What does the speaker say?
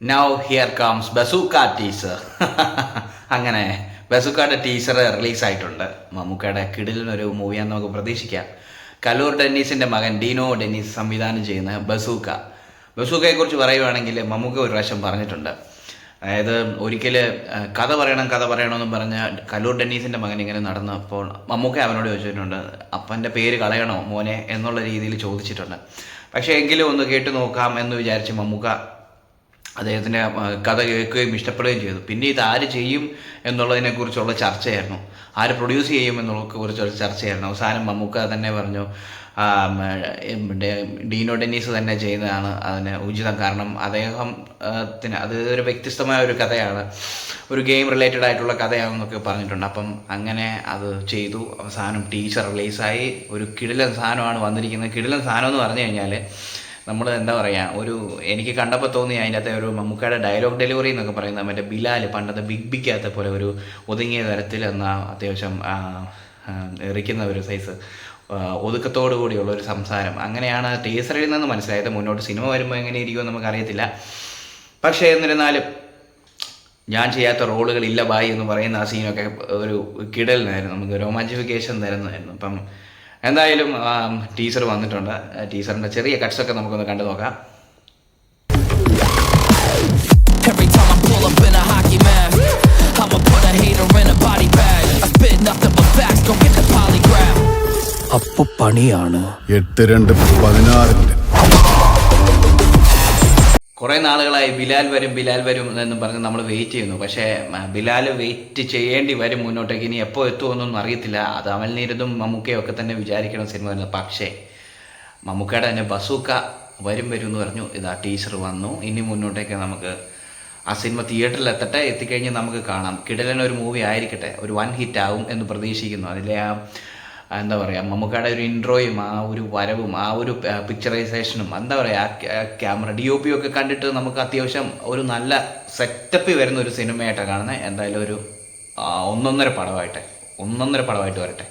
Now here comes bazooka teaser. അങ്ങനെ ബസൂക്കയുടെ teaser റിലീസായിട്ടുണ്ട്. മമ്മൂക്കയുടെ കിടിലനൊരു മൂവിയാന്ന് നമുക്ക് പ്രതീക്ഷിക്കാം. കലൂർ ഡെന്നീസിൻ്റെ മകൻ ഡീനോ ഡെന്നീസ് സംവിധാനം ചെയ്യുന്ന ബസൂക്കയെക്കുറിച്ച് പറയുവാണെങ്കിൽ മമ്മൂക്ക ഒരു പ്രാവശ്യം പറഞ്ഞിട്ടുണ്ട്. അതായത് ഒരിക്കൽ കഥ പറയണമെന്ന് പറഞ്ഞ കലൂർ ഡെന്നീസിൻ്റെ മകൻ ഇങ്ങനെ നടന്നപ്പോൾ മമ്മൂക്ക അവനോട് ചോദിച്ചിട്ടുണ്ട്, അപ്പൻ്റെ പേര് കളയണോ മോനെ എന്നുള്ള രീതിയിൽ ചോദിച്ചിട്ടുണ്ട്. പക്ഷേ എങ്കിലും ഒന്ന് കേട്ട് നോക്കാം എന്ന് വിചാരിച്ച് മമ്മൂക്ക അദ്ദേഹത്തിൻ്റെ കഥ കേൾക്കുകയും ഇഷ്ടപ്പെടുകയും ചെയ്തു. പിന്നെ ഇത് ആര് ചെയ്യും എന്നുള്ളതിനെക്കുറിച്ചുള്ള ചർച്ചയായിരുന്നു, ആര് പ്രൊഡ്യൂസ് ചെയ്യും എന്നുള്ളതിനെക്കുറിച്ചുള്ള ചർച്ചയായിരുന്നു. അവസാനം മമ്മൂക്ക തന്നെ പറഞ്ഞു ഡീനോ ഡെന്നീസ് തന്നെ ചെയ്യുന്നതാണ് അതിന് ഉചിതം. കാരണം അദ്ദേഹത്തിന് അത് ഒരു വ്യത്യസ്തമായ ഒരു കഥയാണ്, ഒരു ഗെയിം റിലേറ്റഡ് ആയിട്ടുള്ള കഥയാണെന്നൊക്കെ പറഞ്ഞിട്ടുണ്ട്. അപ്പം അങ്ങനെ അത് ചെയ്തു. അവസാനം ടീച്ചർ റിലീസായി. ഒരു കിടിലൻ സാധനമാണ് വന്നിരിക്കുന്നത്. കിടിലൻ സാധനം എന്ന് പറഞ്ഞു കഴിഞ്ഞാൽ നമ്മൾ എന്താ പറയുക, എനിക്ക് കണ്ടപ്പോൾ തോന്നി അതിൻ്റെ അകത്തെ ഒരു മമ്മൂക്കയുടെ ഡയലോഗ് ഡെലിവറി എന്നൊക്കെ പറയുന്നത് മറ്റേ ബിലാൽ പണ്ടത്തെ ബിഗ് ബിക്കകത്തെ പോലെ ഒരു ഒതുങ്ങിയ തരത്തിൽ എന്നാൽ അത്യാവശ്യം എറിക്കുന്ന ഒരു സൈസ് ഒതുക്കത്തോടു കൂടിയുള്ള ഒരു സംസാരം. അങ്ങനെയാണ് ടീസറിൽ നിന്ന് മനസ്സിലായത്. മുന്നോട്ട് സിനിമ വരുമ്പോൾ എങ്ങനെ ഇരിക്കുമെന്ന് നമുക്കറിയത്തില്ല. പക്ഷേ എന്നിരുന്നാലും ഞാൻ ചെയ്യാത്ത റോളുകളില്ല ബായി എന്ന് പറയുന്ന ആ സീനൊക്കെ ഒരു കിടലിനായിരുന്നു, നമുക്ക് രോമാഞ്ചിഫിക്കേഷൻ തരുന്നതായിരുന്നു. അപ്പം എന്തായാലും ടീസർ വന്നിട്ടുണ്ട്. ടീസറിൻ്റെ ചെറിയ കട്ട്സൊക്കെ നമുക്കൊന്ന് കണ്ടു നോക്കാം. അപ്പൊ പണിയാണ്. 8-2-16 കുറേ നാളുകളായി ബിലാൽ വരും എന്ന് പറഞ്ഞ് നമ്മൾ വെയിറ്റ് ചെയ്യുന്നു. പക്ഷേ ബിലാൽ വെയിറ്റ് ചെയ്യേണ്ടി വരും മുന്നോട്ടേക്ക്. ഇനി എപ്പോൾ എത്തുമെന്നൊന്നും അറിയത്തില്ല. അത് അമൽനീരതും മമ്മൂക്കയും ഒക്കെ തന്നെ വിചാരിക്കണം സിനിമ വരുന്നത്. പക്ഷേ മമ്മൂക്കയുടെ തന്നെ ബസൂക്ക വരും എന്ന് പറഞ്ഞു. ഇതാ ടീച്ചർ വന്നു. ഇനി മുന്നോട്ടേക്ക് നമുക്ക് ആ സിനിമ തിയേറ്ററിൽ എത്തിക്കഴിഞ്ഞ് നമുക്ക് കാണാം. കിടിലൻ ഒരു മൂവി ആയിരിക്കട്ടെ, ഒരു 1 ഹിറ്റ് ആവും എന്ന് പ്രതീക്ഷിക്കുന്നു. അതിലെ എന്താ പറയുക, മമ്മൂക്കയുടെ ഒരു ഇൻട്രോയും ആ ഒരു വരവും ആ ഒരു പിക്ചറൈസേഷനും എന്താ പറയുക, ആ ക്യാമറ DOP ഒക്കെ കണ്ടിട്ട് നമുക്ക് അത്യാവശ്യം ഒരു നല്ല സെറ്റപ്പിൽ വരുന്ന ഒരു സിനിമയായിട്ടാണ് കാണുന്നത്. എന്തായാലും ഒരു ഒന്നൊന്നര പടമായിട്ട് വരട്ടെ.